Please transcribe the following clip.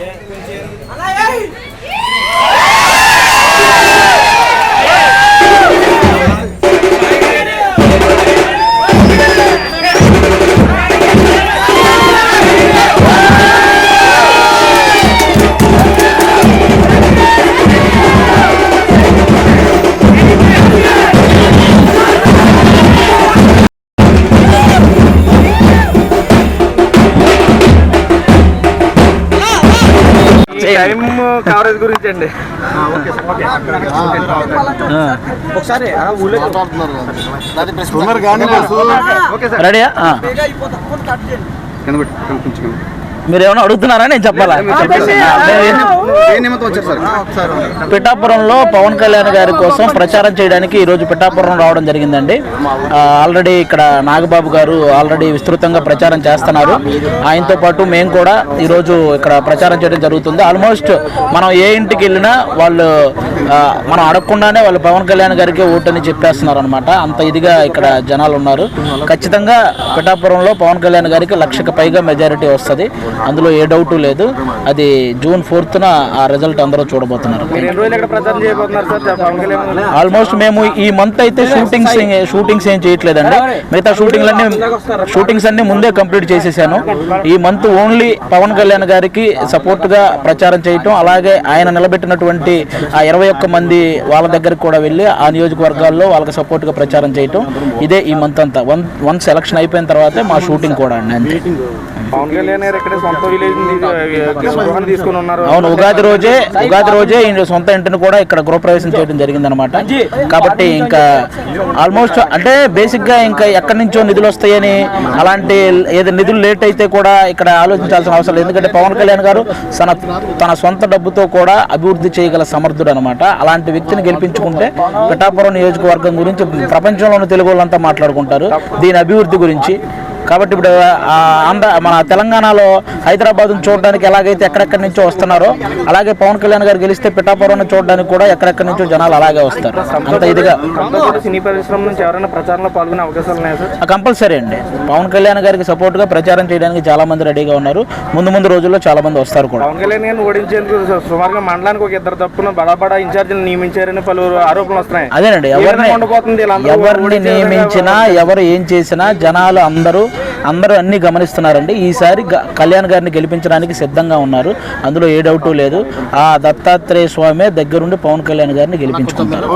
Time coverage గురించి అండి. ఒకసారి రెడీయా? మీరు ఏమైనా అడుగుతున్నారా నేను చెప్పాలా? పిఠాపురంలో పవన్ కళ్యాణ్ గారి కోసం ప్రచారం చేయడానికి ఈరోజు పిఠాపురం రావడం జరిగిందండి. ఆల్రెడీ ఇక్కడ నాగబాబు గారు ఆల్రెడీ విస్తృతంగా ప్రచారం చేస్తున్నారు. ఆయనతో పాటు మేము కూడా ఈరోజు ఇక్కడ ప్రచారం చేయడం జరుగుతుంది. ఆల్మోస్ట్ మనం ఏ ఇంటికి వెళ్ళినా వాళ్ళు మనం అడగకుండానే వాళ్ళు పవన్ కళ్యాణ్ గారికి ఓటని చెప్పేస్తున్నారు అనమాట. అంత ఇదిగా ఇక్కడ జనాలు ఉన్నారు. ఖచ్చితంగా పిఠాపురంలో పవన్ కళ్యాణ్ గారికి 1,00,000కి పైగా మెజారిటీ వస్తుంది. అందులో ఏ డౌటు లేదు. అది June 4th ఆ రిజల్ట్ అందరూ చూడబోతున్నారు. ఆల్మోస్ట్ మేము ఈ మంత్ అయితే షూటింగ్స్ ఏం చేయట్లేదండి. మిగతా షూటింగ్స్ అన్ని ముందే కంప్లీట్ చేసేసాను. ఈ మంత్ ఓన్లీ పవన్ కళ్యాణ్ గారికి సపోర్ట్ గా ప్రచారం చేయటం, అలాగే ఆయన నిలబెట్టినటువంటి ఆ 21 మంది వాళ్ళ దగ్గరికి కూడా వెళ్ళి ఆ నియోజకవర్గాల్లో వాళ్ళకి సపోర్ట్ గా ప్రచారం చేయటం, ఇదే ఈ మంత్ అంతా. వన్స్ ఎలక్షన్ అయిపోయిన తర్వాతే మా షూటింగ్ కూడా అండి. అంతే. పవన్ కళ్యాణ్ గారు ఇక్కడ సొంత విలేజ్ తీసుకుని ఉన్నారు. అవును, ఉగాది రోజే సొంత ఇంటిని కూడా ఇక్కడ గృహప్రవేశం చేయడం జరిగింది అనమాట. కాబట్టి ఇంకా ఆల్మోస్ట్ అంటే బేసిక్ గా ఇంకా ఎక్కడి నుంచో నిధులు వస్తాయని అలాంటి ఏదో నిధులు లేట్ అయితే కూడా ఇక్కడ ఆలోచించాల్సిన అవసరం లేదు. ఎందుకంటే పవన్ కళ్యాణ్ గారు తన సొంత డబ్బుతో కూడా అభివృద్ధి చేయగల సమర్థుడు అనమాట. అలాంటి వ్యక్తిని గెలిపించుకుంటే పిఠాపురం నియోజకవర్గం గురించి ప్రపంచంలోని తెలుగు వాళ్ళంతా మాట్లాడుకుంటారు, దీని అభివృద్ధి గురించి. కాబట్టి ఇప్పుడు మన తెలంగాణలో హైదరాబాద్ను చూడడానికి ఎలాగైతే ఎక్కడెక్కడి నుంచో వస్తున్నారో, అలాగే పవన్ కళ్యాణ్ గారు గెలిస్తే పిఠాపురం చూడడానికి కూడా ఎక్కడెక్కడి నుంచో జనాలు అలాగే వస్తారు. అంత ఇదిగా సినీ పరిశ్రమ నుంచి ఎవరైనా ప్రచారంలో పాల్గొనే అవకాశాలు ఉన్నాయా సార్? కంపల్సరీ అండి. పవన్ కళ్యాణ్ గారికి సపోర్ట్ గా ప్రచారం చేయడానికి చాలా మంది రెడీగా ఉన్నారు. ముందు రోజుల్లో చాలా మంది వస్తారు కూడా. పవన్ కళ్యాణ్ గారిని ఓడించేందుకు సుమారుగా మండలానికి ఒక 2 తప్పున బడా ఇన్ఛార్జీలు నియమించారని పలువురు ఆరోపణలు వస్తున్నాయి. అదేనండి, ఎవరిని నియమించినా ఎవరు ఏం చేసినా జనాలు అందరూ అన్ని గమనిస్తున్నారండి. ఈసారి కళ్యాణ్ గారిని గెలిపించడానికి సిద్ధంగా ఉన్నారు. అందులో ఏ డౌటు లేదు. ఆ దత్తాత్రేయ స్వామి దగ్గరుండి పవన్ కళ్యాణ్ గారిని గెలిపించుకుంటారు.